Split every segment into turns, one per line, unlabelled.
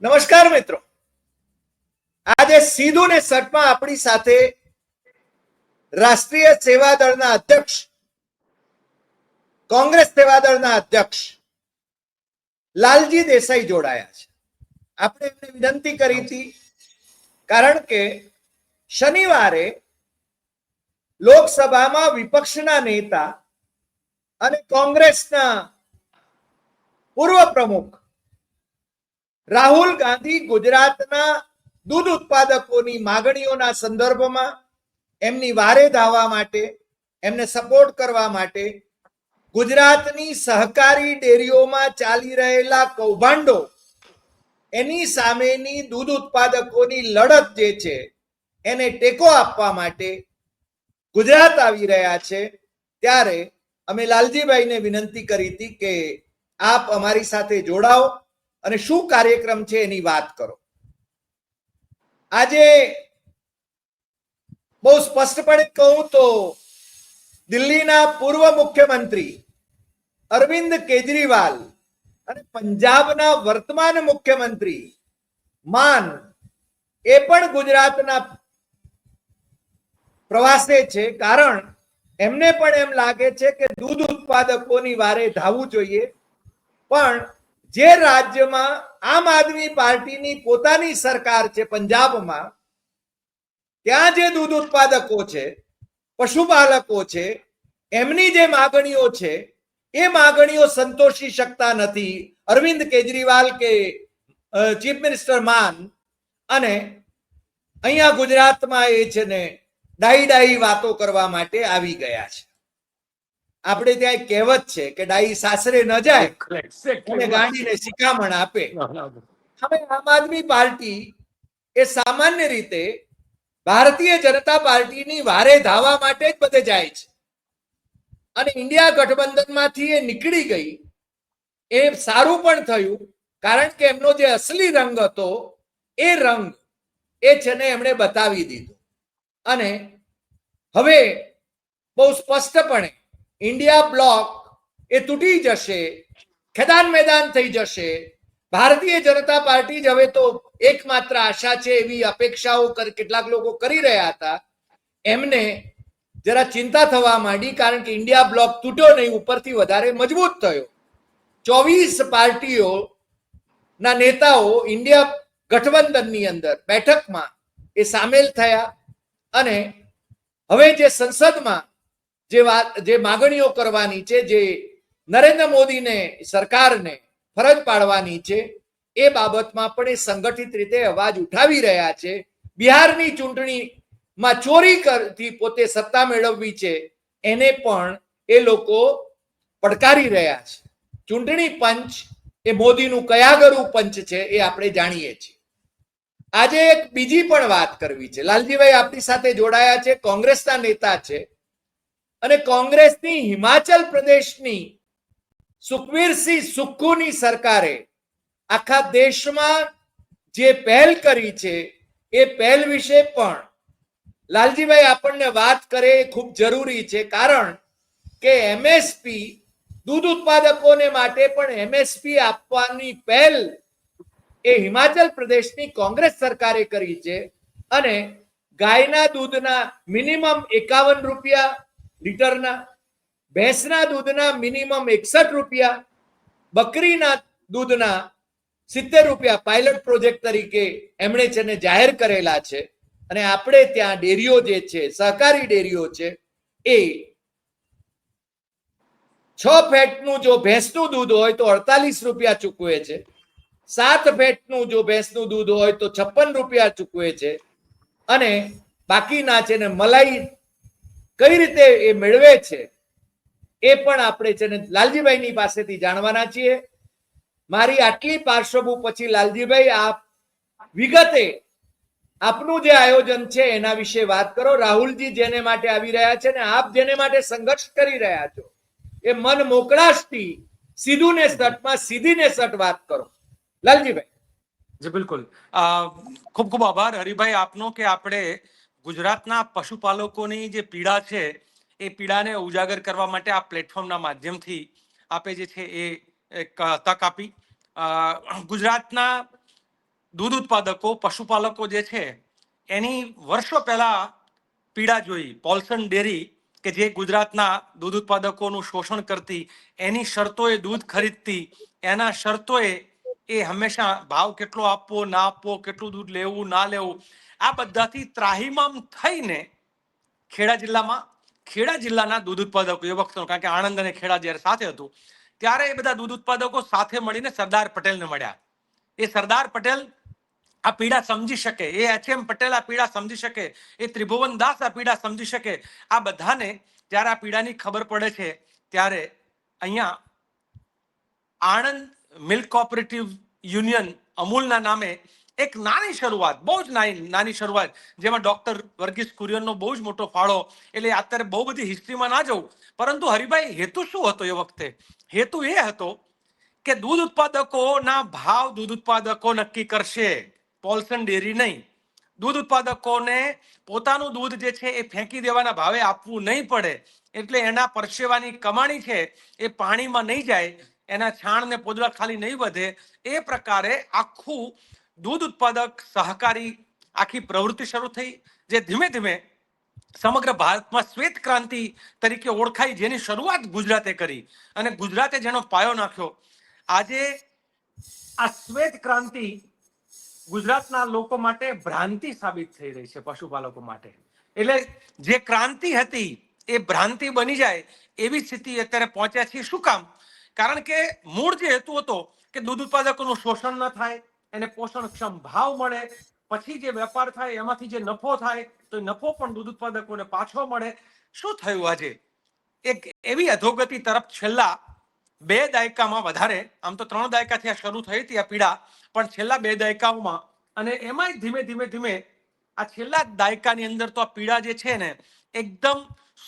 નમસ્કાર મિત્રો, આજે સીધું ને સટમાં આપણી સાથે રાષ્ટ્રીય સેવા દળના અધ્યક્ષ, કોંગ્રેસ સેવા દળના અધ્યક્ષ લાલજી દેસાઈ જોડાયા છે. આપણે એમને વિનંતી કરી હતી, કારણ કે શનિવારે લોકસભામાં વિપક્ષના નેતા અને કોંગ્રેસના પૂર્વ પ્રમુખ રાહુલ ગાંધી ગુજરાતના દૂધ ઉત્પાદકોની માગણીઓના સંદર્ભમાં એમની વારે ધાવવા માટે, એમને સપોર્ટ કરવા માટે ગુજરાતની સહકારી ડેરીઓમાં ચાલી રહેલા કૌભાંડો, એની સામેની દૂધ ઉત્પાદકોની લડત જે છે એને ટેકો આપવા માટે ગુજરાત આવી રહ્યા છે. ત્યારે અમે લાલજીભાઈને વિનંતી કરી હતી કે આપ અમારી સાથે જોડાઓ અને શું કાર્યક્રમ છે એની વાત કરો. આજે બહુ સ્પષ્ટપણે કહું તો દિલ્હીના પૂર્વ મુખ્યમંત્રી અરવિંદ કેજરીવાલ અને પંજાબના વર્તમાન મુખ્યમંત્રી માન એ પણ ગુજરાતના પ્રવાસે છે, કારણ એમને પણ એમ લાગે છે કે દૂધ ઉત્પાદકોની વારે ધાવવું જોઈએ. પણ જે રાજ્યમાં આમ આદમી પાર્ટીની પોતાની સરકાર છે, પંજાબમાં, ત્યાં જે દૂધ ઉત્પાદકો છે, પશુપાલકો છે, એમની જે માગણીઓ છે એ માગણીઓ સંતોષી શકતા નથી અરવિંદ કેજરીવાલ કે ચીફ મિનિસ્ટર માન. અને અહીંયા ગુજરાતમાં એ છે ને ડાઈ વાતો કરવા માટે આવી ગયા છે. આપણે ત્યાં એક કહેવત છે કે ડાઈ સાસરે ન જાય અને ગાંડીને શિખામણ આપે. હવે આમ આદમી પાર્ટી એ સામાન્ય રીતે ભારતીય જનતા પાર્ટીની વારે ધાવા માટે જ બધે જાય છે, અને ઇન્ડિયા ગઠબંધનમાંથી એ નીકળી ગઈ એ સારું પણ થયું, કારણ કે એમનો જે અસલી રંગ હતો એ રંગ એ છે ને એમણે બતાવી દીધો. અને હવે બહુ સ્પષ્ટપણે ઇન્ડિયા બ્લોક એ તૂટી જશે, ખેદાન મેદાન થઈ જશે. ભારતીય જનતા પાર્ટી જ હવે તો એકમાત્ર આશા છે એવી અપેક્ષાઓ કેટલાક લોકો કરી રહ્યા હતા. એમને જરા ચિંતા થવા માંડી, કારણ કે ઇન્ડિયા બ્લોક તૂટ્યો નહીં, ઉપરથી વધારે મજબૂત થયો. 24 પાર્ટીઓના નેતાઓ ઇન્ડિયા ગઠબંધનની અંદર બેઠકમાં એ સામેલ થયા. અને હવે જે સંસદમાં જે માગણીઓ કરવાની છે, જે નરેન્દ્ર મોદીને સરકારને ફરજ પાડવાની છે, એ બાબતમાં પણ એ સંગઠિત રીતે અવાજ ઉઠાવી રહ્યા છે. બિહારની ચૂંટણીમાં ચોરી કરતી પોતે સત્તા મેળવવી છે, એને પણ એ લોકો પડકારી રહ્યા છે. ચૂંટણી પંચ એ મોદીનું કયાગરું પંચ છે, એ આપણે જાણીએ છીએ. આજે એક બીજી પણ વાત કરવી છે. લાલજીભાઈ આપણી સાથે જોડાયા છે, કોંગ્રેસના નેતા છે, અને કોંગ્રેસની હિમાચલ પ્રદેશની સુખવીરસિંહ સુક્ખુની સરકારે આખા દેશમાં જે પહેલ કરી છે એ પહેલ વિશે પણ લાલજીભાઈ આપણને વાત કરે એ ખૂબ જરૂરી છે. કારણ કે એમએસપી દૂધ ઉત્પાદકોને માટે પણ એમએસપી આપવાની પહેલ એ હિમાચલ પ્રદેશની કોંગ્રેસ સરકારે કરી છે. અને ગાયના દૂધના મિનિમમ 51 રૂપિયા લીટરના, ભેંસના દૂધના મિનિમમ 61 રૂપિયા, બકરીના દૂધના 70 રૂપિયા પાયલટ પ્રોજેક્ટ તરીકે એમણે છે ને જાહેર કરેલા છે. અને આપણે ત્યાં ડેરીઓ જે છે, સહકારી ડેરીઓ છે, એ 6 ફેટનું જો ભેંસનું દૂધ હોય તો 48 રૂપિયા ચૂકવે છે, 7 ફેટનું જો ભેંસનું દૂધ હોય તો 56 રૂપિયા ચૂકવે છે. અને બાકીના છે ને મલાઈ કઈ રીતે એ મેળવે છે એ પણ આપણે છે ને લાલજીભાઈની પાસેથી જાણવાના છીએ. મારી આટલી પાર્શ્વભૂમિ પછી લાલજીભાઈ, આપ વિગતે આપનું જે આયોજન છે એના વિશે વાત કરો. રાહુલજી જેને માટે આવી રહ્યા છે ને આપ જેને માટે સંઘર્ષ કરી રહ્યા છો, એ મન મોકળાશથી સીધું ને સટમાં સીધી ને સટ વાત કરો. લાલજીભાઈ.
જી બિલકુલ, ખૂબ ખૂબ આભાર હરિભાઈ આપનો કે આપણે ગુજરાતના પશુપાલકોની જે પીડા છે એ પીડાને ઉજાગર કરવા માટે આ પ્લેટફોર્મના માધ્યમથી આપે જે છે એ એક તક આપી. ગુજરાતના દૂધ ઉત્પાદકો પશુપાલકો જે છે એની વર્ષો પહેલા પીડા જોઈ. પોલ્સન ડેરી કે જે ગુજરાતના દૂધ ઉત્પાદકોનું શોષણ કરતી, એની શરતોએ દૂધ ખરીદતી, એના શરતોએ એ હંમેશા ભાવ કેટલો આપવો ના આપવો, કેટલું દૂધ લેવું ના લેવું, આ બધાથી ત્રાહિમામ થઈને ખેડા જિલ્લાના દૂધ ઉત્પાદકો એ વખતનો, કારણ કે આણંદ અને ખેડા જ્યારે સાથે હતું ત્યારે એ બધા દૂધ ઉત્પાદકો સાથે મળીને સરદાર પટેલને મળ્યા. એ સરદાર પટેલ આ પીડા સમજી શકે, એ એચ.એમ. પટેલ આ પીડા સમજી શકે, એ ત્રિભુવન દાસ આ પીડા સમજી શકે. આ બધાને જ્યારે આ પીડાની ખબર પડે છે ત્યારે અહીંયા આણંદ મિલ્ક કોઓપરેટિવ યુનિયન અમૂલના નામે એક નાની શરૂઆત, બહુ જ નાની શરૂઆત, જેમાં ડોક્ટર વર્ગીસ કુરિયનનો બહુ જ મોટો ફાળો. એટલે અત્યારે બહુ બધી હિસ્ટ્રીમાં ના જવું, પરંતુ હરિભાઈ હેતુ શું હતો એ વખતે? હેતુ એ હતો કે દૂધ ઉત્પાદકોના ભાવ દૂધ ઉત્પાદકો નક્કી કરશે, પોલ્સન ડેરી નહીં. દૂધ ઉત્પાદકોને પોતાનું દૂધ જે છે એ ફેંકી દેવાના ભાવે આપવું નહીં પડે, એટલે એના પરસેવાની કમાણી છે એ પાણીમાં નહીં જાય, એના છાણ ને પોદળા ખાલી નહીં વધે. એ પ્રકારે આખું દૂધ ઉત્પાદક સહકારી આખી પ્રવૃત્તિ શરૂ થઈ, જે ધીમે ધીમે સમગ્ર ભારતમાં શ્વેત ક્રાંતિ તરીકે ઓળખાઈ, જેની શરૂઆત ગુજરાતે કરી અને ગુજરાતે જેનો પાયો નાખ્યો. આજે આ શ્વેત ક્રાંતિ ગુજરાતના લોકો માટે ભ્રાંતિ સાબિત થઈ રહી છે, પશુપાલકો માટે. એટલે જે ક્રાંતિ હતી એ ભ્રાંતિ બની જાય એવી સ્થિતિ અત્યારે પહોંચ્યા છે. શું કામ? કારણ કે મૂળ જે હેતુ હતો કે દૂધ ઉત્પાદકોનું શોષણ ન થાય, એને પોષણક્ષમ ભાવ મળે, પછી જે વેપાર થાય એમાંથી જે નફો થાય તો એ નફો પણ દૂધ ઉત્પાદકોને પાછો મળે. શું થયું? આજે એક એવી અધોગતિ તરફ છેલ્લા 2 દાયકામાં, વધારે આમ તો 3 દાયકાથી આ શરૂ થઈ હતી આ પીડા, પણ છેલ્લા 2 દાયકાઓમાં, અને એમાંય ધીમે ધીમે આ છેલ્લા દાયકાની અંદર તો આ પીડા જે છે ને એકદમ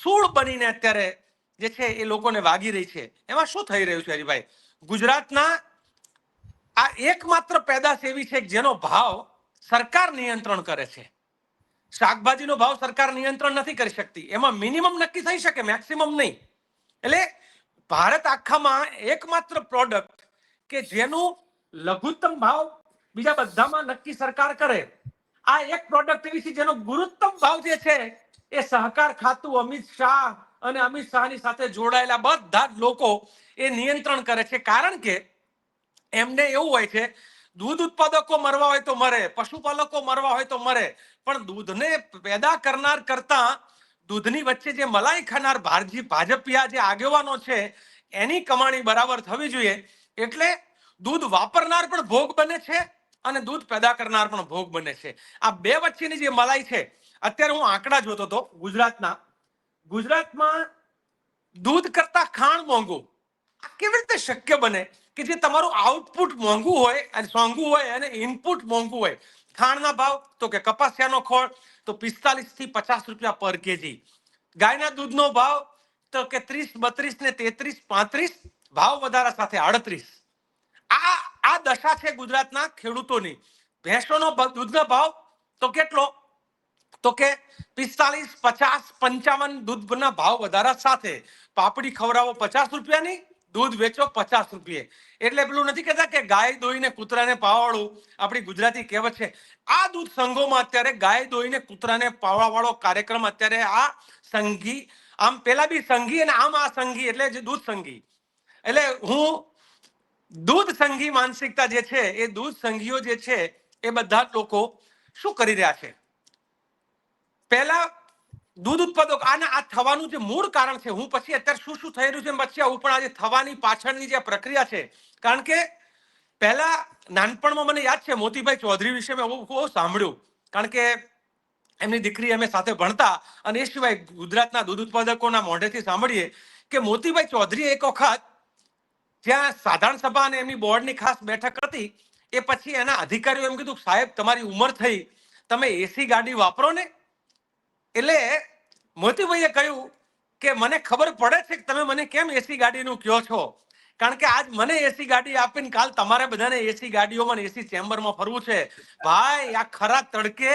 સૂળ બનીને અત્યારે જે છે એ લોકોને વાગી રહી છે. એમાં શું થઈ રહ્યું છે હરિભાઈ? ગુજરાતના આ એકમાત્ર પેદાશ એવી છે જેનો ભાવ સરકાર નિયંત્રણ કરે છે. શાકભાજીનો ભાવ સરકાર નિયંત્રણ નથી કરી શકતી, એમાં મિનિમમ નક્કી થઈ શકે, મેક્સિમમ નહીં. એટલે ભારત આખામાં એકમાત્ર પ્રોડક્ટ કે જેનું લઘુત્તમ ભાવ બીજા બધામાં નક્કી સરકાર કરે, આ એક પ્રોડક્ટ એવી છે જેનો ગુરુત્તમ ભાવ જે છે એ સહકાર ખાતું, અમિત શાહ અને અમિત શાહની સાથે જોડાયેલા બધા જ લોકો એ નિયંત્રણ કરે છે. કારણ કે એમને એવું હોય છે દૂધ ઉત્પાદકો મરવા હોય તો મરે, પશુપાલકો મરવા હોય તો મરે, પણ દૂધને પેદા કરનાર કરતા દૂધની વચ્ચે જે મલાઈ ખાનાર ભાજપિયા જે આગેવાનો છે એની કમાણી બરાબર થવી જોઈએ. એટલે દૂધ વાપરનાર પણ ભોગ બને છે અને દૂધ પેદા કરનાર પણ ભોગ બને છે. આ બે વચ્ચેની જે મલાઈ છે, અત્યારે હું આંકડા જોતો હતો ગુજરાતમાં દૂધ કરતા ખાણ મોંઘું. આ કેવી રીતે શક્ય બને કે જે તમારું આઉટપુટ મોંઘું હોય અને ઇનપુટ મોંઘું હોય? ખાણના ભાવ તો કે કપાસિયાનો ખોળ તો 45 થી 50 રૂપિયા પર કેજી, ગાયના દૂધનો ભાવ તો કે 30, 32 ને 33, 35, ભાવ વધારા સાથે 38. આ દશા છે ગુજરાતના ખેડૂતોની. ભેંસોનો દૂધનો ભાવ તો કેટલો? તો કે 45, 50, 55 દૂધના ભાવ વધારા સાથે પાપડી ખવડાવો 50 રૂપિયાની, દૂધ વેચો 50 રૂપિયે. એટલે પેલું નથી કહેતા કે ગાય દોઈને કૂતરાને પાવાળું, આપણી ગુજરાતી કહેવત છે. આ દૂધ સંઘોમાં અત્યારે ગાય દોઈને કૂતરાને પાવાવાળો કાર્યક્રમ અત્યારે આ સંઘી, આમ પેલા બી સંઘી અને આમ આ સંઘી, એટલે જે દૂધ સંઘી. એટલે હું દૂધ સંઘી માનસિકતા જે છે એ દૂધ સંઘીઓ જે છે એ બધા લોકો શું કરી રહ્યા છે? પહેલા દૂધ ઉત્પાદક આ થવાનું જે મૂળ કારણ છે, હું પછી અત્યારે શું થઈ રહ્યું છે પછી આવું, પણ આજે થવાની પાછળની જે પ્રક્રિયા છે, કારણ કે પહેલા નાનપણમાં મને યાદ છે મોતીભાઈ ચૌધરી વિશે મેં બહુ સાંભળ્યું, કારણ કે એમની દીકરી અમે સાથે ભણતા, અને એ સિવાય ગુજરાતના દૂધ ઉત્પાદકોના મોઢેથી સાંભળીએ કે મોતીભાઈ ચૌધરી એક વખત જ્યાં સાધારણ સભા અને એમની બોર્ડની ખાસ બેઠક હતી, એ પછી એના અધિકારીઓ એમ કીધું, સાહેબ તમારી ઉંમર થઈ, તમે એસી ગાડી વાપરો ને. એટલે મોતીભાઈએ કહ્યું કે મને ખબર પડે છે કે તમે મને કેમ એસી ગાડીનું કહો છો, કારણ કે આજ મને એસી ગાડી આપીને કાલ તમારે બધાને એસી ગાડીઓમાં એસી ચેમ્બરમાં ફરવું છે. ભાઈ આ ખરા તડકે,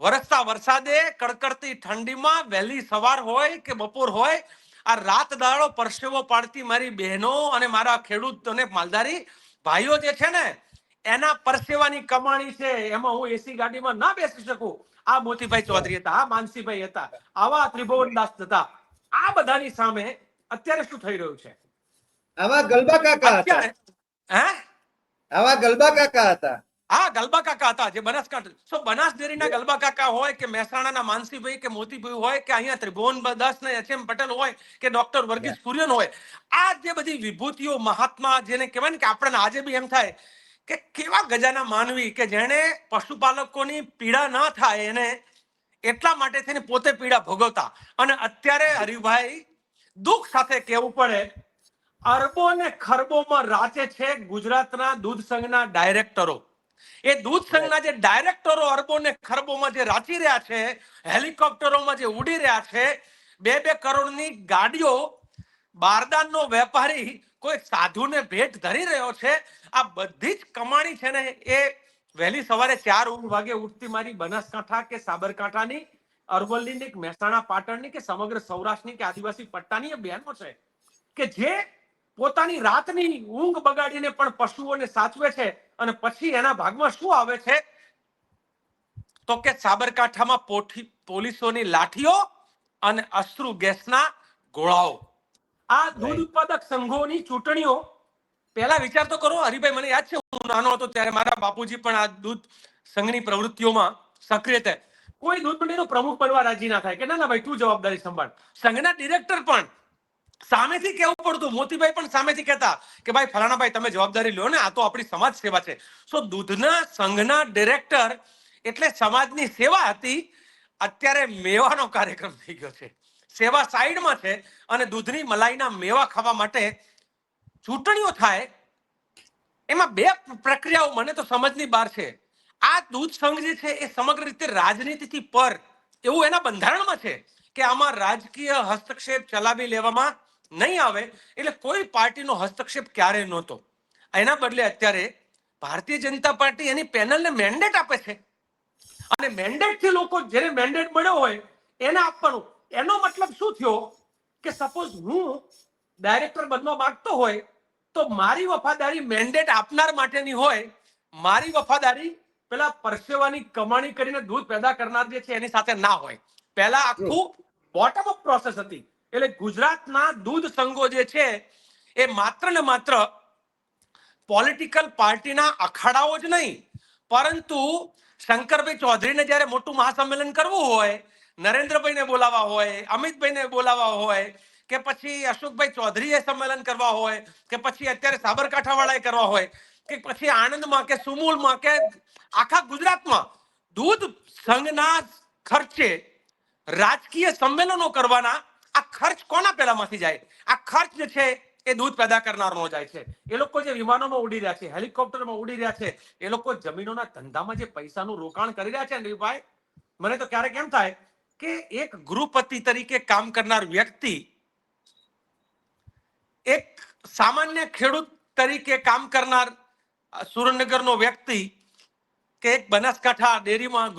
વરસતા વરસાદે, કડકડતી ઠંડીમાં, વહેલી સવાર હોય કે બપોર હોય, આ રાત દાડો પરસેવો પાડતી મારી બહેનો અને મારા ખેડૂત અને માલધારી ભાઈઓ જે છે ને, એના પરસેવાની કમાણી છે, એમાં હું એસી ગાડીમાં ના બેસી શકું. આ મોતીભાઈ ચૌધરી હતા, આ માનસીભાઈ હતા, આવા ત્રિભુવનદાસ હતા. આ બધાની સામે અત્યારે શું થઈ રહ્યું છે?
આવા ગલબા કાકા હતા.
અત્યારે હે
આવા ગલબા કાકા હતા.
હા, ગલબા કાકા હતા જે બનાસકાંઠા બનાસ ડેરીના ગલબા કાકા હોય કે મહેસાણાના માનસીભાઈ કે મોતીભાઈ હોય કે અહીંયા ત્રિભુવન દાસ ને એચએમ પટેલ હોય કે ડોક્ટર વર્ગીસ કુરિયન હોય, આ જે બધી વિભૂતિઓ મહાત્મા જેને કહેવાય ને કે આપણને આજે બી એમ થાય કે કેવા ગજાના માનવી કે જેને પશુપાલકોની પીડા ન થાય એને એટલા માટે થઈને પોતે પીડા ભોગવતા. અને અત્યારે હરિભાઈ દુઃખ સાથે કહેવું પડે, અરબો ને ખરબોમાં રાચે છે ગુજરાતના દૂધ સંઘના ડાયરેક્ટરો. એ દૂધ સંઘના જે ડાયરેક્ટરો અરબો ને ખરબોમાં જે રાચી રહ્યા છે, હેલિકોપ્ટરોમાં જે ઉડી રહ્યા છે, 2-2 કરોડની ગાડીઓ, બારદાનનો વેપારી કોઈ સાધુને ભેટ ધરી રહ્યો છે. આ બધી જ કમાણી છે ને એ વહેલી સવારે 4 વાગે ઉઠતી મારી બનાસકાંઠા કે સાબરકાંઠાની, અરવલ્લીની, મહેસાણા પાટણની કે સમગ્ર સૌરાષ્ટ્રની કે આદિવાસી પટ્ટાની એ બહેનો છે કે જે પોતાની રાતની ઊંઘ બગાડીને પણ પશુઓને સાચવે છે. અને પછી એના ભાગમાં શું આવે છે તો કે સાબરકાંઠામાં પોલીસોની લાઠીઓ અને અશ્રુ ગેસના ગોળાઓ. આ દૂધ ઉત્પાદક સંઘોની ચૂંટણીઓ પહેલા વિચાર તો કરો હરિભાઈ, મને યાદ છે હું નાનો હતો ત્યારે મારા બાપુજી પણ આ દૂધ સંઘની પ્રવૃત્તિઓમાં સક્રિય હતા. કોઈ દૂધ મંડળીનો પ્રમુખ બનવા રાજી ના થાય કે ના ભાઈ તું જવાબદારી સંભાળ. સંઘના ડિરેક્ટર પણ સામેથી કહેવું પડતું, મોતીભાઈ પણ સામેથી કહેતા કે ભાઈ ફલાણા ભાઈ તમે જવાબદારી લો ને, આ તો આપણી સમાજ સેવા છે. દૂધના સંઘના ડિરેક્ટર એટલે સમાજની સેવા હતી. અત્યારે મેવાનો કાર્યક્રમ થઈ ગયો છે, સેવા સાઈડમાં છે અને દૂધની મલાઈના મેવા ખાવા માટે ચૂંટણીઓ થાય. એમાં 2 પ્રક્રિયાઓ મને તો સમજની બહાર છે. આ દૂધ સંઘ જે છે એ સમગ્ર રીતે રાજનીતિથી પર એવું એના બંધારણમાં છે કે આમાં રાજકીય હસ્તક્ષેપ ચલાવી લેવામાં નહીં આવે. એટલે કોઈ પાર્ટીનો હસ્તક્ષેપ ક્યારેય નહોતો. એના બદલે અત્યારે ભારતીય જનતા પાર્ટી એની પેનલને મેન્ડેટ આપે છે અને મેન્ડેટથી લોકો જેને મેન્ડેટ મળ્યો હોય એને આપવાનું. એનો મતલબ શું થયો કે સપોઝ હું ડાયરેક્ટર બનવા માંગતો હોય તો મારી વફાદારી મેન્ડેટ આપનાર માટેની હોય, મારી વફાદારી પેલા પરસેવાની કમાણી કરીને દૂધ પેદા કરનાર જે છે એની સાથે ના હોય. પહેલા આખું બોટમ અપ પ્રોસેસ હતી. એટલે ગુજરાતના દૂધ સંઘો જે છે એ માત્ર ને માત્ર પોલિટિકલ પાર્ટીના અખાડાઓ જ નહીં, પરંતુ શંકરભાઈ ચૌધરીને જ્યારે મોટું મહાસંમેલન કરવું હોય, નરેન્દ્રભાઈને બોલાવવા હોય, અમિતભાઈને બોલાવવા હોય, કે પછી અશોકભાઈ ચૌધરીએ સંમેલન કરવા હોય, કે પછી અત્યારે સાબરકાંઠા વાળાએ કરવા હોય, કે પછી આણંદમાં કે સુમુલમાં કે આખા ગુજરાતમાં દૂધ સંઘના ખર્ચે રાજકીય સંમેલનો કરવાના. આ ખર્ચ કોના પેલામાંથી જાય? આ ખર્ચ જે છે એ દૂધ પેદા કરનારનો જાય છે. એ લોકો જે વિમાનોમાં ઉડી રહ્યા છે, હેલિકોપ્ટરમાં ઉડી રહ્યા છે, એ લોકો જમીનોના ધંધામાં જે પૈસાનું રોકાણ કરી રહ્યા છે ને ભાઈ, મને તો ક્યારેક એમ થાય કે એક ગૃહપતિ તરીકે કામ કરનાર વ્યક્તિ, એક સામાન્ય ખેડૂત તરીકે કામ કરનાર સુરેન્દ્રનગરનો વ્યક્તિ, કે એક બનાસકાંઠા ડેરીમાં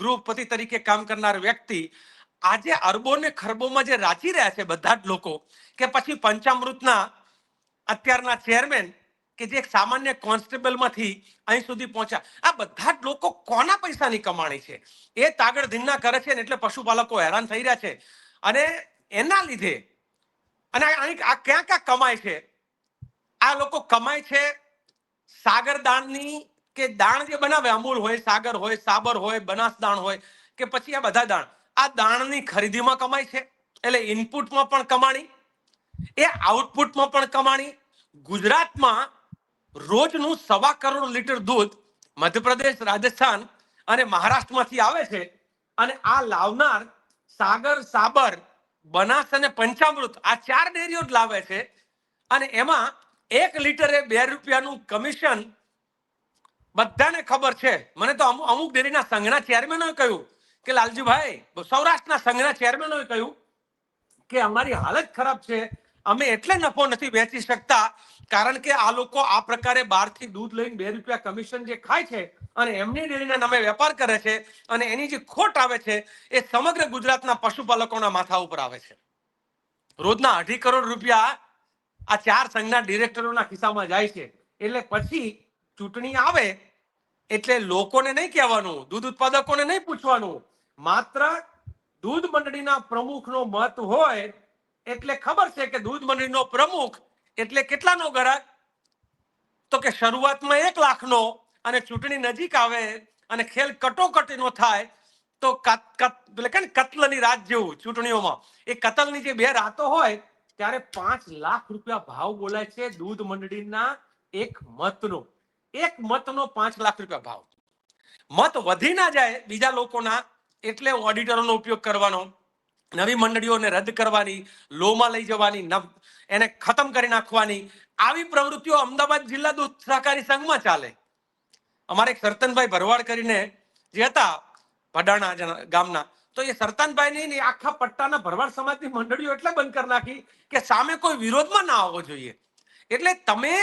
ગૃહપતિ તરીકે કામ કરનાર વ્યક્તિ આજે અરબો ને ખરબોમાં જે રાચી રહ્યા છે બધા જ લોકો, કે પછી પંચામૃતના અત્યારના ચેરમેન કે જે એક સામાન્ય કોન્સ્ટેબલમાંથી અહીં સુધી પહોંચ્યા, આ બધા જ લોકો કોના પૈસાની કમાણી છે એ તાગડ ધીન્ના કરે છે ને એટલે પશુપાલકો હેરાન થઈ રહ્યા છે. અને એના લીધે અને આ ક્યાં ક્યાં કમાય છે? આ લોકો કમાય છે સાગર દાણની, કે દાણ જે બનાવે, અમૂલ હોય, સાગર હોય, સાબર હોય, બનાસ દાણ હોય, કે પછી આ બધા દાણ, આ દાણની ખરીદીમાં કમાય છે. એટલે ઇનપુટમાં પણ કમાણી, એ આઉટપુટમાં પણ કમાણી. ગુજરાતમાં રોજનું 1.25 કરોડ લીટર દૂધ મધ્યપ્રદેશ, રાજસ્થાન અને મહારાષ્ટ્રમાંથી આવે છે. અને આ લાવનાર સાગર, સાબર, બનાસ અને પંચામૃત આ 4 ડેરીઓ જ લાવે છે. અને એમાં 1 લીટરે 2 રૂપિયાનું કમિશન બધાને ખબર છે. મને તો અમુક ડેરીના સંઘના ચેરમેનોએ કહ્યું કે લાલજીભાઈ, સૌરાષ્ટ્રના સંઘના ચેરમેનોએ કહ્યું કે અમારી હાલત ખરાબ છે, અમે એટલે નફો નથી વેચી શકતા કારણ કે આ લોકો આ પ્રકારે બહારથી દૂધ લઈને 2 રૂપિયા કમિશન જે ખાય છે અને એમની ડેરીના નામે વેપાર કરે છે અને એની જે ખોટ આવે છે એ સમગ્ર ગુજરાતના પશુપાલકોના માથા ઉપર આવે છે. રોજના 2.5 કરોડ રૂપિયા આ 4 સંઘના ડિરેક્ટરોના ખિસ્સામાં જાય છે. એટલે પછી ચૂંટણી આવે એટલે લોકોને નહીં કહેવાનું, દૂધ ઉત્પાદકોને નહીં પૂછવાનું, માત્ર દૂધ મંડળીના પ્રમુખનો મત હોય એટલે ખબર છે કે દૂધ મંડળીનો પ્રમુખ એટલે કેટલાનો ગ્રાહક, તો કે શરૂઆતમાં 1 લાખનો, અને ચૂંટણી નજીક આવે અને ખેલ કટોકટીનો થાય તો કત્લની રાત જેવું ચૂંટણીઓમાં એ કતલની જે 2 રાતો હોય ત્યારે 5 લાખ રૂપિયા ભાવ બોલાય છે દૂધ મંડળીના એક મતનો. એક મતનો 5 લાખ રૂપિયા ભાવ. મત વધી ના જાય બીજા લોકોના એટલે ઓડિટરોનો ઉપયોગ કરવાનો, નવી મંડળીઓને રદ કરવાની, લોમાં લઈ જવાની, એને ખતમ કરી નાખવાની, આવી પ્રવૃત્તિઓ અમદાવાદ જિલ્લા દૂધ સહકારી સંઘમાં ચાલે. અમારે એક સરતનભાઈ ભરવાડ કરીને જે હતા ભડાણા ગામના, તો એ સરતાનભાઈની આખા પટ્ટાના ભરવાડ સમાજની મંડળીઓ એટલે બંધ કરી નાખી કે સામે કોઈ વિરોધમાં ના આવવો જોઈએ. એટલે તમે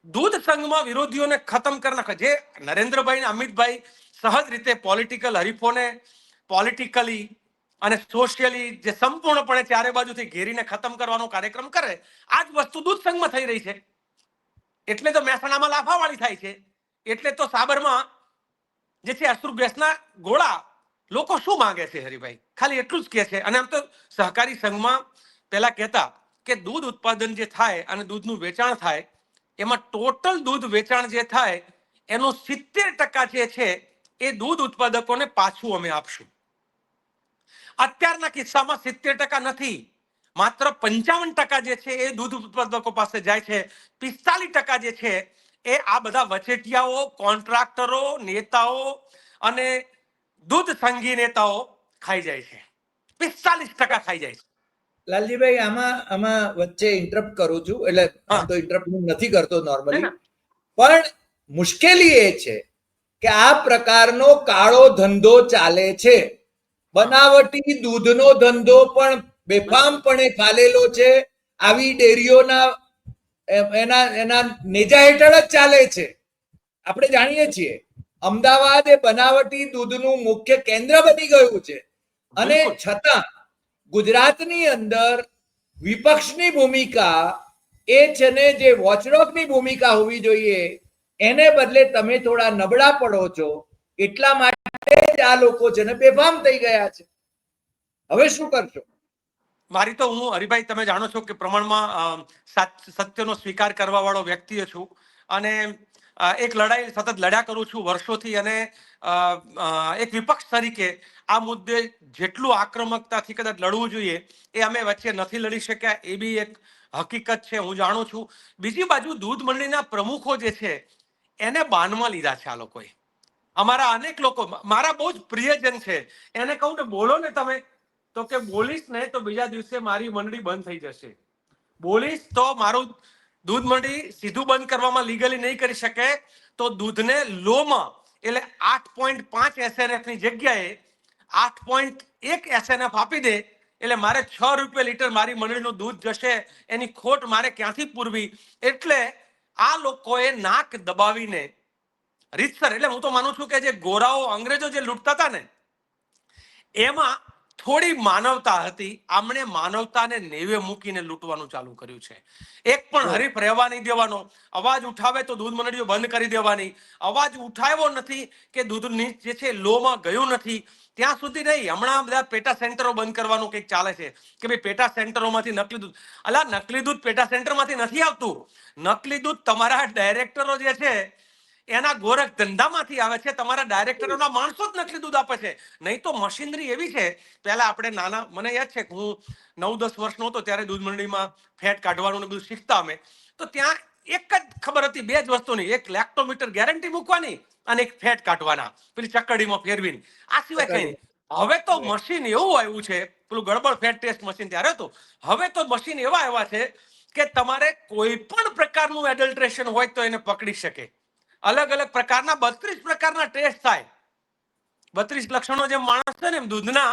દૂધ સંઘમાં વિરોધીઓને ખતમ કરી નાખો. જે નરેન્દ્રભાઈ અને અમિતભાઈ સહજ રીતે પોલિટિકલ હરીફોને પોલિટિકલી અને સોશિયલી જે સંપૂર્ણપણે ચારે બાજુથી ઘેરીને ખતમ કરવાનો કાર્યક્રમ કરે, આ જ વસ્તુ દૂધ સંઘમાં થઈ રહી છે. એટલે તો મહેસાણામાં લાફાવાળી થાય છે, એટલે તો સાબરમાં જે છે અશ્રુ ગેસના ગોળા લોકો શું માંગે છે હરિભાઈ, ખાલી એટલું જ કહે છે. અને આમ તો સહકારી સંઘમાં પહેલા કહેતા કે દૂધ ઉત્પાદન જે થાય અને દૂધનું વેચાણ થાય એમાં ટોટલ દૂધ વેચાણ જે થાય એનું 70% જે છે એ દૂધ ઉત્પાદકોને પાછું અમે આપશું. અત્યારના કિસ્સામાં 70% નથી, માત્ર 55% જે છે એ દૂધ ઉત્પાદકો પાસે જાય છે. 45% જે છે એ આ બધા વચેટિયાઓ, કોન્ટ્રાક્ટરો, નેતાઓ અને દૂધ સંઘી નેતાઓ ખાઈ જાય છે. 45% ખાઈ જાય છે.
લાલજીભાઈ, આમાં વચ્ચે ઇન્ટરપ્ટ કરું છું, એટલે આમ તો ઇન્ટરપ્ટ નથી કરતો નોર્મલી, પણ મુશ્કેલી એ છે કે આ પ્રકારનો કાળો ધંધો ચાલે છે. બનાવટી દૂધનો ધંધો પણ બેફામપણે ચાલેલો છે. આવી ડેરીઓના એના નેજા હેઠળ જ ચાલે છે. આપણે જાણીએ છીએ અમદાવાદ એ બનાવટી દૂધનું મુખ્ય કેન્દ્ર બની ગયું છે. અને છતાં ગુજરાતની અંદર વિપક્ષની ભૂમિકા એ છે ને, જે વોચડોગની ભૂમિકા હોવી જોઈએ એને બદલે તમે થોડા નબળા પડો છો. એટલા માટે જ આ લોકો છે ને બેફામ થઈ ગયા છે. હવે શું કરશો?
મારી તો, હું હરિભાઈ તમે જાણો છો કે પ્રમાણમાં સત્યનો સ્વીકાર કરવા વાળો વ્યક્તિ છું, અને એક લડાઈ સતત લડ્યા કરું છું વર્ષોથી. અને એક વિપક્ષ તરીકે આ મુદ્દે જેટલું આક્રમકતાથી કદાચ લડવું જોઈએ એ અમે વચ્ચે નથી લડી શક્યા, એ બી એક હકીકત છે, હું જાણું છું. બીજી બાજુ દૂધ મંડળીના પ્રમુખો જે છે એને બાનમાં લીધા છે આ લોકોએ. અમારા અનેક લોકો, મારા બહુ જ પ્રિયજન છે, એને કહું કે બોલો ને તમે, તો કે બોલીશ ને તો બીજા દિવસે મારી મંડળી બંધ થઈ જશે. બોલીશ તો મારું દૂધ મંડળી સીધું બંધ કરવામાં લીગલી નહીં કરી શકે, તો દૂધને લોમાં એટલે 8.5 SNF ની જગ્યાએ 8.1 SNF આપી દે એટલે મારે 6 રૂપિયા લીટર મારી મંડળીનું દૂધ જશે. એની ખોટ મારે ક્યાંથી પૂરવી? એટલે આ લોકોએ નાક દબાવીને રીતસર, એટલે હું તો માનું છું કે જે ગોરાઓ અંગ્રેજો જે લૂંટતા હતા ને એમાં થોડી માનવતા હતી. આમણે માનવતાને નેવે મૂકીને લૂંટવાનું ચાલુ કર્યું છે. એક પણ હરીફ રહેવા નહીં દેવાનો. અવાજ ઉઠાવે તો દૂધ મંડળીઓ બંધ કરી દેવાની. અવાજ ઉઠાવ્યો નથી કે દૂધની જે છે લોમાં ગયું નથી ત્યાં સુધી નહીં. હમણાં બધા પેટા સેન્ટરો બંધ કરવાનું કંઈક ચાલે છે કે ભાઈ પેટા સેન્ટરોમાંથી નકલી દૂધ. અલા, નકલી દૂધ પેટા સેન્ટરમાંથી નથી આવતું. નકલી દૂધ તમારા ડાયરેક્ટરો જે છે એના ગોરખ ધંધામાંથી આવે છે. તમારા ડાયરેક્ટરોના માણસો જ નકલી દૂધ આપે છે. નહીં તો મશીનરી એવી છે. પહેલા આપણે નાના, મને યાદ છે કે હું 9-10 વર્ષનો હતો ત્યારે દૂધ મંડળીમાં ફેટ કાઢવાનું બધું શીખતા અમે, તો ત્યાં એક જ ખબર હતી, 2 જ વસ્તુની, એક લેક્ટોમીટર ગેરંટી મૂકવાની અને એક ફેટ કાઢવાના પેલી ચકડીમાં ફેરવીને. આ સિવાય કઈ નહીં. હવે તો મશીન એવું આવ્યું છે, પેલું ગડબડ ફેટ ટેસ્ટ મશીન ત્યારે હતું, હવે તો મશીન એવા આવ્યા છે કે તમારે કોઈ પણ પ્રકારનું એડલ્ટ્રેશન હોય તો એને પકડી શકે. અલગ અલગ પ્રકારના 32 પ્રકારના ટેસ્ટ થાય. 32 લક્ષણો જે માણસ છે ને એમ દૂધના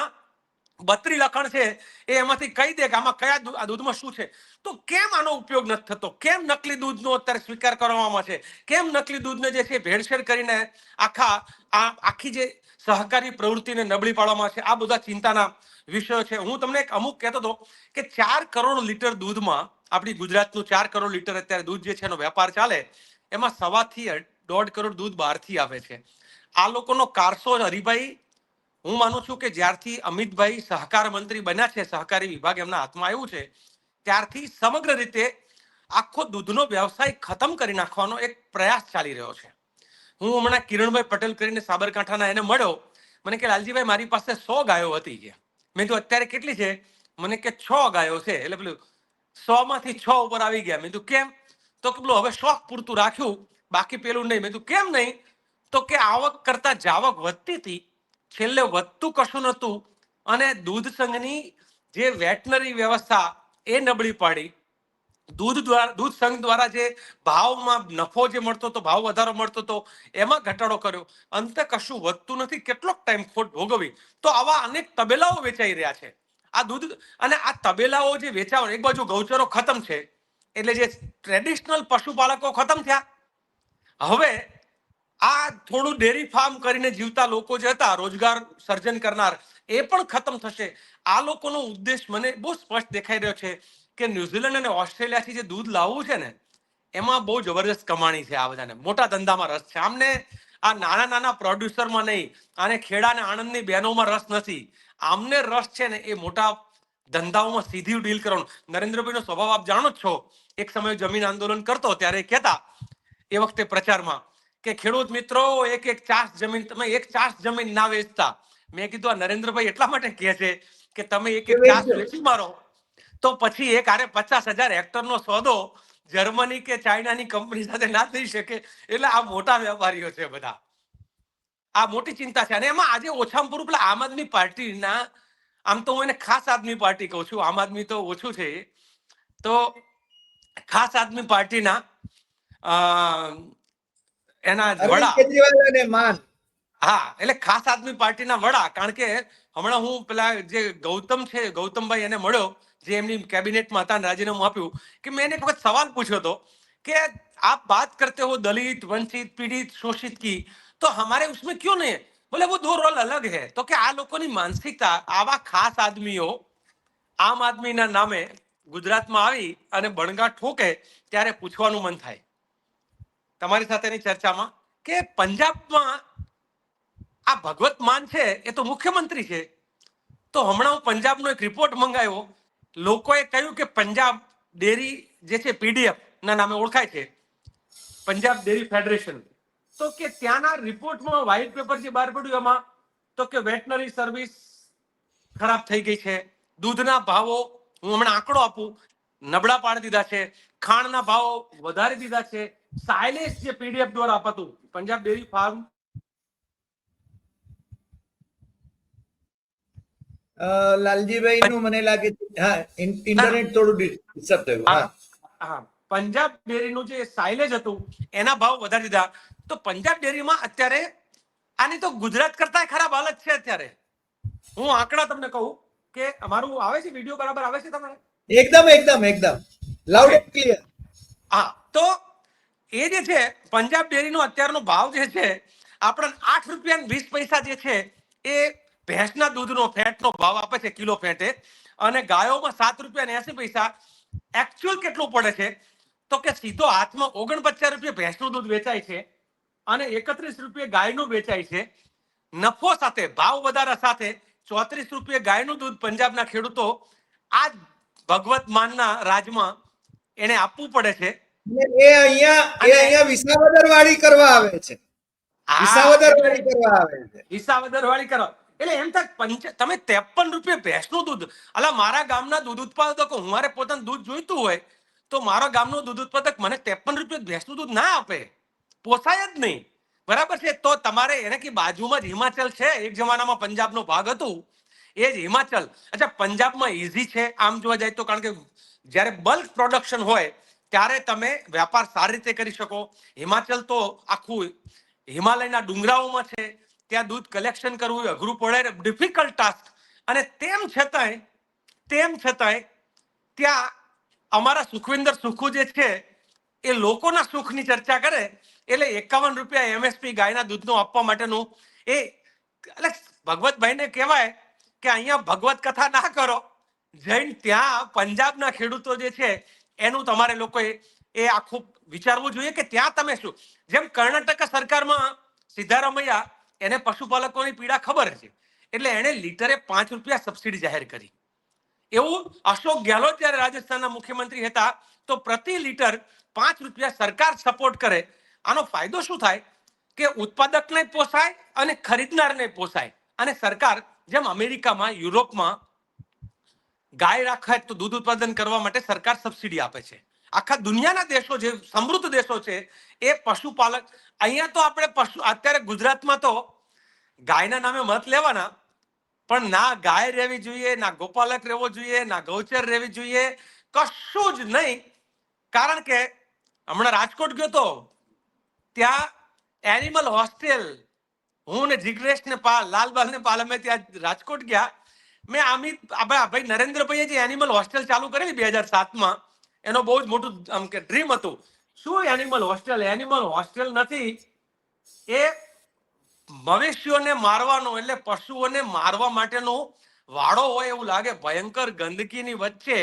32 લક્ષણ છે એ એમાંથી કહી દે કે આમાં કયા દૂધમાં શું છે. તો કેમ આનો ઉપયોગ નથી થતો? કેમ નકલી દૂધનો અત્યારે સ્વીકાર કરવામાં છે? કેમ નકલી દૂધને જે છે ભેળસેળ કરીને આખી જે સહકારી પ્રવૃત્તિને નબળી પાડવામાં છે? આ બધા ચિંતાના વિષયો છે. હું તમને એક અમુક કહેતો હતો કે 4 કરોડ લીટર દૂધમાં, આપણી ગુજરાતનું 4 કરોડ લીટર અત્યારે દૂધ જે છે એનો વેપાર ચાલે, એમાં 1.25 થી 1.5 કરોડ દૂધ બહારથી આવે છે. આ લોકોનો કારસો હરિભાઈ, હું માનું છું કે જ્યારથી અમિતભાઈ સહકાર મંત્રી બન્યા છે, સહકારી વિભાગ એમના હાથમાં આવ્યું છે, ત્યારથી સમગ્ર રીતે આખો દૂધનો વ્યવસાય ખતમ કરી નાખવાનો એક પ્રયાસ ચાલી રહ્યો છે. હું હમણાં કિરણભાઈ પટેલ કરીને સાબરકાંઠાના એને મળ્યો. મને કે લાલજીભાઈ મારી પાસે 100 ગાયો હતી કે. મેં કીધું અત્યારે કેટલી છે? મને કે 6 ગાયો છે. એટલે પેલું 100 માંથી 6 ઉપર આવી ગયા. મેં કીધું કેમ? તો કે પેલું હવે શોખ પૂરતું રાખ્યું, બાકી પેલું નહીં. મેં કીધું કેમ નહીં? તો કે આવક કરતા જાવક વધતી હતી, છેલ્લે વધતું કશું નહોતું, અને દૂધ સંઘની જે વેટનરી વ્યવસ્થા એ નબળી પાડી. દૂધ સંઘ દ્વારા જે ભાવમાં નફો જે મળતો હતો, ભાવ વધારો મળતો હતો, એમાં ઘટાડો કર્યો. અંતે કશું વધતું નથી. કેટલોક ટાઈમ ખોટ ભોગવી. તો આવા અનેક તબેલાઓ વેચાઈ રહ્યા છે. આ દૂધ અને આ તબેલાઓ જે વેચાવા, એક બાજુ ગૌચરો ખતમ છે, એટલે જે ટ્રેડિશનલ પશુપાલકો ખતમ થયા. હવે આ થોડું ડેરી ફાર્મ કરીને જીવતા લોકો જે હતા, રોજગાર સર્જન કરનાર, એ પણ ખતમ થશે. આ લોકોનો ઉદ્દેશ મને બહુ સ્પષ્ટ દેખાઈ રહ્યો છે કે ન્યુઝીલેન્ડ અને ઓસ્ટ્રેલિયાથી જે દૂધ લાવવું છે ને, એમાં બહુ જબરદસ્ત કમાણી છે. આ બધાને મોટા ધંધામાં રસ છે. આમને આ નાના નાના પ્રોડ્યુસરમાં નહીં, આને ખેડા અને આણંદની બહેનોમાં રસ નથી. આમને રસ છે ને એ મોટા ધંધાઓમાં સીધી ડીલ કરવાનું. નરેન્દ્રભાઈનો સ્વભાવ આપ જાણો જ છો. એક સમયે જમીન આંદોલન કરતો ત્યારે કહેતા, એ વખતે પ્રચારમાં, કે ખેડૂત મિત્રો એક ચાસ જમીન, તમે એક ચાસ જમીન ના વેચતા. મેં કીધું આ નરેન્દ્રભાઈ એટલા માટે કહે છે કે તમે એક ચાસ વેચી મારો તો પછી એક આરે 50,000 હેક્ટરનો સોદો જર્મની કે ચાઇનાની કંપની સાથે ના થઈ શકે. એટલે આ મોટા વેપારીઓ છે બધા. આ મોટી ચિંતા છે. અને એમાં આજે ઓછામાં પૂરું પેલા આમ આદમી પાર્ટીના, આમ તો હું એને ખાસ આદમી પાર્ટી કહું છું, આમ આદમી તો ઓછું છે, તો ખાસ આદમી પાર્ટીના એના વડા, હા, એટલે ખાસ આદમી પાર્ટીના વડા. કારણ કે હમણાં હું પેલા જે ગૌતમ છે, ગૌતમભાઈ એને મળ્યો, જે એમની કેબિનેટમાં હતા, રાજીનામું આપ્યું, કે મેં એને એક વખત સવાલ પૂછ્યો હતો કે આપ बात करते हो दलित, वंचित, पीड़ित, शोषित की, तो हमारे उसमें क्यों नहीं? बोले वो 2 रोल अलग है. तो કે આ લોકોની માનસિકતા, આવા ખાસ આદમીઓ આમ આદમીના નામે ગુજરાતમાં આવી અને બણગા ઠોકે ત્યારે પૂછવાનું મન થાય તમારી સાથેની ચર્ચામાં કે પંજાબમાં આ ભગવત માન છે, એ તો મુખ્યમંત્રી છે. તો હમણાં હું પંજાબનો એક રિપોર્ટ મંગાવ્યો. લોકોએ કહ્યું કે પંજાબ ડેરી જે છે, પીડીએફ ના નામે ઓળખાય છે, પંજાબ ડેરી ફેડરેશન, તો કે ત્યાંના રિપોર્ટમાં વ્હાઇટ પેપર જે બહાર પડ્યું એમાં તો કે વેટનરી સર્વિસ ખરાબ થઈ ગઈ છે. દૂધના ભાવો, હું હમણાં આંકડો આપું, નબળા પાડી દીધા છે. ખાંડના ભાવો વધારી દીધા છે. સાયલેન્સ જે પીડીએફ દ્વારા અપાતું, પંજાબ ડેરી ફાર્મ,
લાલજીભાઈ નું મને લાગે હા ઇન્ટરનેટ થોડું ડિસ્ટર્બ થયું.
હા, પંજાબ ડેરીનું જે સાયલેજ હતું એના ભાવ વધારી દીધા. તો પંજાબ ડેરીમાં અત્યારે આની તો ગુજરાત કરતા ખરાબ હાલત છે અત્યારે. હું આંકડા તમને કહું કે અમારું આવે છે, વિડીયો બરાબર આવે છે તમારે?
એકદમ એકદમ એકદમ લાઉડ એન્ડ ક્લિયર.
હા, તો એ જે છે પંજાબ ડેરીનો અત્યારનો ભાવ જે છે, આપણે 8 રૂપિયા ને 20 પૈસા જે છે એ ભેંસના દૂધનો ફેટનો ભાવ આપે છે કિલો ફેટે, અને ગાયોમાં 7 રૂપિયા ને 80 પૈસા. એકચ્યુઅલ કેટલું પડે છે તો કે સીધો હાથમાં 49 રૂપિયા ભેંસનું દૂધ વેચાય છે અને 31 રૂપિયા ગાયનું વેચાય છે. નફો સાથે, ભાવ વધારા સાથે 34 રૂપિયા ગાયનું દૂધ પંજાબના ખેડૂતો આ ભગવત માનના રાજમાં એને આપવું પડે છે.
એ અહીંયા વિસાવદર વાળી કરવા આવે છે. વિસાવદર વાળી કરવા આવે છે.
વિસાવદર વાળી કરવા. એટલે એમ થાય તમે 53 રૂપિયા ભેંસનું દૂધ. અલા, મારા ગામના દૂધ ઉત્પાદકો, મારે પોતાનું દૂધ જોઈતું હોય તો મારા ગામનો દૂધ ઉત્પાદક મને 53 રૂપિયા ભેંસનું દૂધ ના આપે, પોસાય જ નહીં. બરાબર છે? તો તમારે એને કે બાજુમાં જ હિમાચલ છે, એક જમાનામાં પંજાબનો ભાગ હતું, એ જ હિમાચલ. અચ્છા, પંજાબમાં ઈઝી છે આમ જોવા જાય તો, કારણ કે જ્યારે બલ્ક પ્રોડક્શન હોય ત્યારે તમે વેપાર સારી રીતે કરી શકો. હિમાચલ તો આખું હિમાલયના ડુંગરાઓમાં છે, ત્યાં દૂધ કલેક્શન કરવું અઘરું પડે, ડિફિકલ્ટ ટાસ્ક. અને તેમ છતાંય ત્યાં અમારા સુખવિંદર સુખુ જે છે એ લોકોના સુખની ચર્ચા કરે, એટલે 51 રૂપિયા એમએસપી ગાયના દૂધનો આપવા માટેનું એ, એટલે ભગવતભાઈને કહેવાય કે અહીંયા ભગવત કથા ના કરો, જૈન ત્યાં પંજાબના ખેડૂતો જે છે એનું તમારે લોકોએ એ આખું વિચારવું જોઈએ કે ત્યાં તમે શું, જેમ કર્ણાટક સરકારમાં સિદ્ધારામૈયા એને પશુપાલકોની પીડા ખબર છે એટલે એને લીટરે 5 રૂપિયા સબસિડી જાહેર કરી. એવું અશોક ગેહલોત જ્યારે રાજસ્થાનના મુખ્યમંત્રી હતા તો પ્રતિ લીટર 5 રૂપિયા સરકાર સપોર્ટ કરે. આનો ફાયદો શું થાય કે ઉત્પાદકને પોસાય અને ખરીદનારને પોસાય. અને સરકાર જેમ અમેરિકામાં, યુરોપમાં ગાય રાખે તો દૂધ ઉત્પાદન કરવા માટે સરકાર સબસિડી આપે છે. આખા દુનિયાના દેશો, જે સમૃદ્ધ દેશો છે, એ પશુપાલક. અહીંયા તો આપણે અત્યારે ગુજરાતમાં તો ગાયના નામે મત લેવાના, પણ ના ગાય રહેવી જોઈએ, ના ગોપાલક રહેવો જોઈએ, ના ગૌચર રહેવી જોઈએ, કશું જ નહીં. કારણ કે હમણાં રાજકોટ ગયો તો ત્યાં એનિમલ હોસ્ટેલ, હું ને જિગ્નેશ ને પાલ, લાલબાલ ને પાલ, અમે ત્યાં રાજકોટ ગયા. મેં ભાઈ નરેન્દ્રભાઈએ જે એનિમલ હોસ્ટેલ ચાલુ કરેલી 2007માં, એનો બહુ જ મોટું આમ કે ડ્રીમ હતું. શું એનિમલ હોસ્ટેલ? એનિમલ હોસ્ટેલ નથી, એ મવેશીઓને મારવાનો, એટલે પશુઓને મારવા માટેનો વાડો હોય એવું લાગે. ભયંકર ગંદકીની વચ્ચે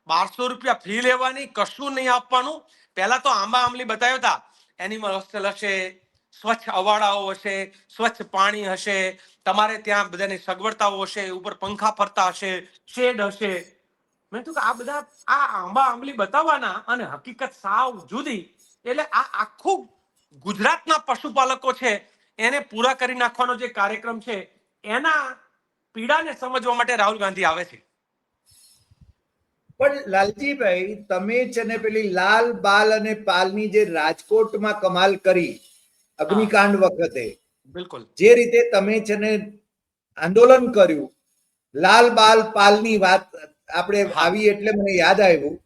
1200 રૂપિયા ફી લેવાની, કશું નહીં આપવાનું. પહેલા તો આંબા આંબલી બતાવ્યા હતા, એનિમલ હોસ્ટેલ હશે, સ્વચ્છ અવાડાઓ હશે, સ્વચ્છ પાણી હશે, તમારે ત્યાં બધાની સગવડતાઓ હશે, ઉપર પંખા ફરતા હશે, શેડ હશે. મેં કીધું કે આ બધા આ આંબા આંબલી બતાવવાના અને હકીકત સાવ જુદી. એટલે આ આખું ગુજરાતના પશુપાલકો છે એને પૂરા કરી નાખવાનો જે કાર્યક્રમ છે, એના પીડાને સમજવા માટે રાહુલ ગાંધી આવે છે.
પણ લાલજીભાઈ, તમે છે ને પેલી લાલ બાલ અને પાલની જે રાજકોટમાં કમાલ કરી અગ્નિકાંડ વખતે,
બિલકુલ
જે રીતે તમે છે ને આંદોલન કર્યું, લાલ બાલ પાલની વાત આપણે આવી એટલે મને યાદ આવ્યું.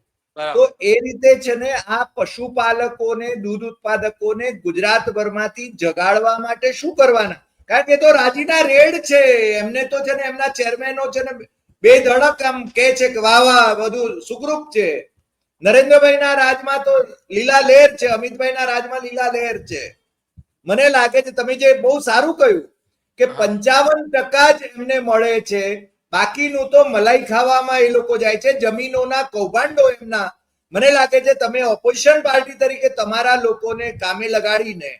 તો એ રીતે છે ને આ પશુપાલકોને, દૂધ ઉત્પાદકોને ગુજરાતભરમાંથી જગાડવા માટે શું કરવાના? કારણ કે તો રાજીના રેડ છે, એમને તો છે ને એમના ચેરમેનો છે ને બે ધડક આમ કે છે કે વાહ વાહ બધું સુખરૂપ છે. નરેન્દ્રભાઈના રાજમાં તો લીલા લહેર છે, અમિતભાઈના રાજમાં લીલા લહેર છે. મને લાગે છે તમે જે બહુ સારું કહ્યું કે 55% જ એમને મળે છે, બાકીનું તો મલાઈ ખાવામાં એ લોકો જાય છે, જમીનોના કૌભાંડો એમના. મને લાગે છે તમે ઓપોઝિશન પાર્ટી તરીકે તમારા લોકોને કામે લગાડીને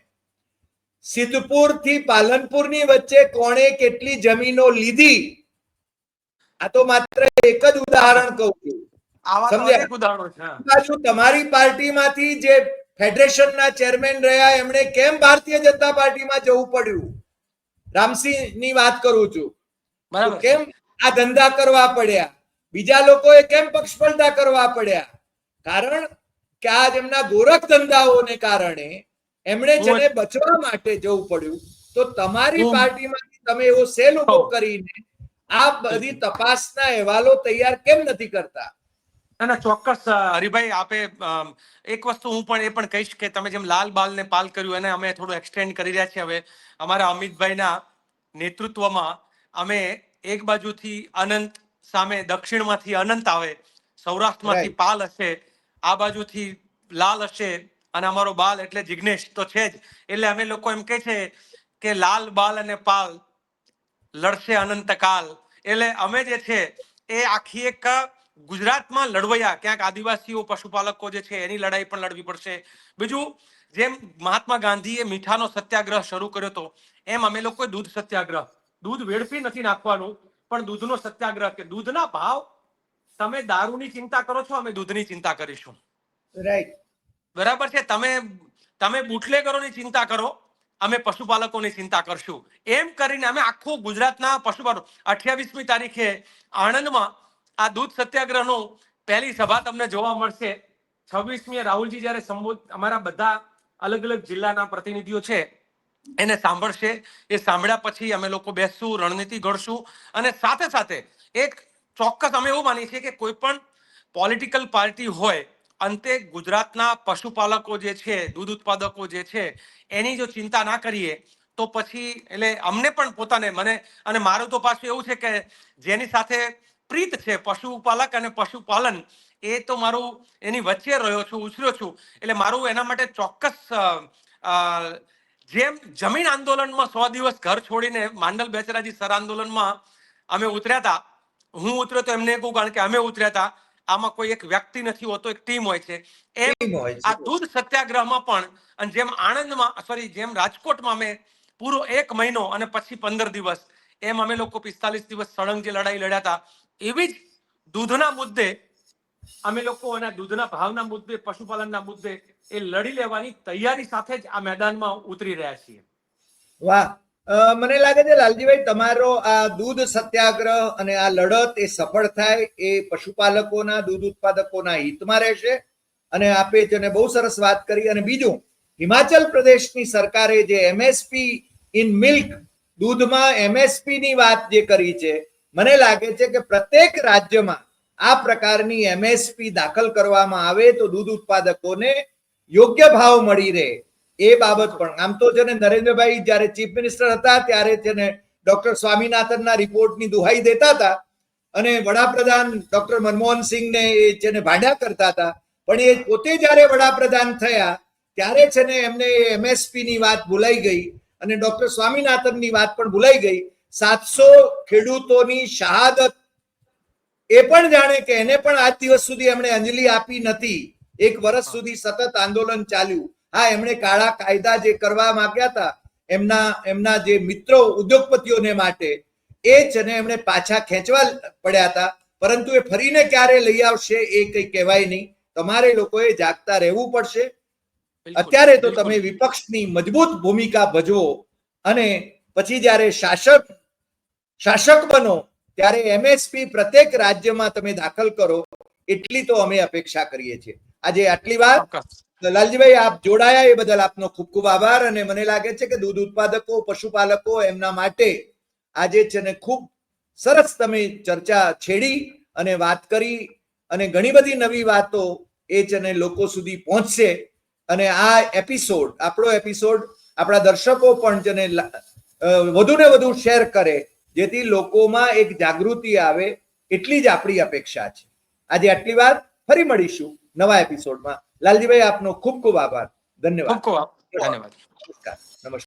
સિદ્ધપુર થી પાલનપુરની વચ્ચે કોણે કેટલી જમીનો લીધી, આ તો માત્ર એક જ ઉદાહરણ કહું છું. સમજ્યા? તમારી પાર્ટીમાંથી જે ફેડરેશનના ચેરમેન રહ્યા, એમણે કેમ ભારતીય જનતા પાર્ટીમાં જવું પડ્યું? રામસિંહની વાત કરું છું. તો કેમ આ ધંધા કરવા પડ્યા? બીજા લોકોએ કેમ પક્ષપલટા કરવા પડ્યા? કારણ કે આ એમના ગોરખ ધંધાઓને કારણે એમણે જેને બચવા માટે જવું પડ્યું. તો તમારી પાર્ટીમાંથી તમે એવો સેલ ઉભો કરીને આ બધી તપાસના અહેવાલો તૈયાર કેમ નથી કરતા?
ના, ચોક્કસ હરિભાઈ, આપે એક વસ્તુ હું પણ એ પણ કહીશ કે તમે જેમ લાલ બાલ ને પાલ કર્યું એને અમે થોડું એક્સટેન્ડ કરી રહ્યા છીએ. હવે અમારા અમિતભાઈના નેતૃત્વમાં અમે એક બાજુથી અનંત સામે, દક્ષિણમાંથી અનંત આવે, સૌરાષ્ટ્રમાંથી પાલ હશે, આ બાજુથી લાલ હશે, અને અમારો બાલ એટલે જિગ્નેશ તો છે જ. એટલે અમે લોકો એમ કહે છે કે લાલ બાલ અને પાલ લડશે અનંતકાલ. એટલે અમે જે છે એ આખી એક ગુજરાતમાં લડવૈયા, ક્યાંક આદિવાસીઓ, પશુપાલકો જે છે એની લડાઈ પણ લડવી પડશે. બીજું, જેમ મહાત્મા ગાંધીએ મીઠાનો સત્યાગ્રહ શરૂ કર્યો હતો, એમ અમે લોકોએ દૂધ સત્યાગ્રહ, દૂધ વેડફી નથી નાખવાનું, પણ દૂધનો સત્યાગ્રહ, કે દૂધના ભાવ, તમે દારૂની ચિંતા કરો છો, અમે દૂધની ચિંતા કરીશું.
રાઈટ,
બરાબર છે? તમે બુટલેગરોની ચિંતા કરો, અમે પશુપાલકોની ચિંતા કરશું. એમ કરીને અમે આખું ગુજરાતના પશુપાલકો 28મી તારીખે આણંદમાં આ દૂધ સત્યાગ્રહનું પહેલી સભા તમને જોવા મળશે. 26મીએ રાહુલજી જ્યારે અમારા બધા અલગ અલગ જિલ્લાના પ્રતિનિધિઓ છે એને સાંભળશે. એ સાંભળ્યા પછી અમે લોકો બેસશું, રણનીતિ ઘડશું, અને સાથે સાથે એક ચોક્કસ અમે એવું માનીએ છીએ કે કોઈ પણ પોલિટિકલ પાર્ટી હોય, અંતે ગુજરાતના પશુપાલકો જે છે, દૂધ ઉત્પાદકો જે છે, એની જો ચિંતા ના કરીએ તો પછી, એટલે અમને પણ પોતાને, મને અને મારું તો પાછું એવું છે કે જેની સાથે પ્રીત છે પશુપાલક અને પશુપાલન, એ તો મારું એની વચ્ચે રહ્યો છું, ઉછર્યો છું. એટલે મારું એના માટે ચોક્કસ, જેમ જમીન આંદોલનમાં 100 દિવસ ઘર છોડીને માંડલ બેચરાજી સર આંદોલનમાં અમે ઉતર્યા હતા, હું ઉતર્યો તો એમને કહું, કારણ કે અમે ઉતર્યા હતા, આમાં કોઈ એક વ્યક્તિ નથી હોતો, એક ટીમ હોય છે. એમ
ટીમ હોય છે.
આ દૂધ સત્યાગ્રહમાં પણ, અને જેમ આણંદમાં જેમ રાજકોટમાં અમે પૂરો 1 મહિનો અને પછી 15 દિવસ, એમ અમે લોકો 45 દિવસ સળંગ જે લડાઈ લડ્યા હતા, એવી જ દૂધના મુદ્દે અમે લોકો અને દૂધના ભાવના મુદ્દે, પશુપાલનના મુદ્દે એ લડી લેવાની તૈયારી સાથે જ આ મેદાનમાં ઉતરી રહ્યા છીએ.
વાહ, મને લાગે છે લાલજીભાઈ, તમારો આ દૂધ સત્યાગ્રહ અને આ લડત એ સફળ થાય એ પશુપાલકોના, દૂધ ઉત્પાદકોના હિતમાં રહેશે. અને આપે જેને બહુ સરસ વાત કરી. અને બીજું, હિમાચલ પ્રદેશની સરકારે જે એમએસપી ઇન મિલ્ક, દૂધમાં એમએસપી ની વાત જે કરી છે, મને લાગે છે કે પ્રત્યેક રાજ્યમાં આ પ્રકારની એમએસપી દાખલ કરવામાં આવે તો દૂધ ઉત્પાદકોને યોગ્ય ભાવ મળી રહે. એ બાબત પણ, આમ તો છે ને નરેન્દ્રભાઈ જ્યારે ચીફ મિનિસ્ટર હતા ત્યારે છે ને ડોક્ટર સ્વામિનાથનના રિપોર્ટની દુહાઈ દેતા હતા અને વડાપ્રધાન ડોક્ટર મનમોહન સિંહને એ છે ને ભાંડ્યા કરતા હતા. પણ એ પોતે જ્યારે વડાપ્રધાન થયા ત્યારે છે ને એમને એમએસપી ની વાત ભૂલાઈ ગઈ અને ડોક્ટર સ્વામિનાથનની વાત પણ ભૂલાઈ ગઈ. 700 ખેડૂતોની શહાદત એ પણ જાણે કે એને પણ આજ દિવસ સુધી એમણે અંજલિ આપી નથી. 1 વર્ષ સુધી સતત આંદોલન ચાલ્યું. હા, એમણે કાળા કાયદા જે કરવા માંગ્યા હતા એમના જે મિત્રો ઉદ્યોગપતિઓને માટે, એ છે ને એમણે પાછા ખેંચવા પડ્યા હતા. પરંતુ એ ફરીને ક્યારે લઈ આવશે એ કંઈ કહેવાય નહીં. તમારે લોકોએ જાગતા રહેવું પડશે. અત્યારે તો તમે વિપક્ષની મજબૂત ભૂમિકા ભજવો અને પછી જ્યારે શાસક બનો ત્યારે એમએસપી પ્રત્યેક રાજ્યમાં તમે દાખલ કરો, એટલી તો અમે અપેક્ષા કરીએ છીએ. આજે આટલી વાત. લાલજીભાઈ, આપ જોડાયા એ બદલ આપનો ખૂબ ખૂબ આભાર. અને મને લાગે છે કે દૂધ ઉત્પાદકો, પશુપાલકો, એમના માટે આજે છે ને ખૂબ સરસ તમે ચર્ચા છેડી અને વાત કરી અને ઘણી બધી નવી વાતો એ છે ને લોકો સુધી પહોંચશે. અને આ એપિસોડ, આપણો એપિસોડ, આપણા દર્શકો પણ છે ને વધુ ને વધુ શેર કરે જેથી લોકોમાં એક જાગૃતિ આવે, એટલી જ આપણી અપેક્ષા છે. આજે આટલી વાત. ફરી મળીશું નવા એપિસોડમાં. લાલજીભાઈ, આપનો ખૂબ ખૂબ આભાર. ધન્યવાદ.
ખૂબ ખૂબ ધન્યવાદ.
નમસ્કાર. નમસ્કાર.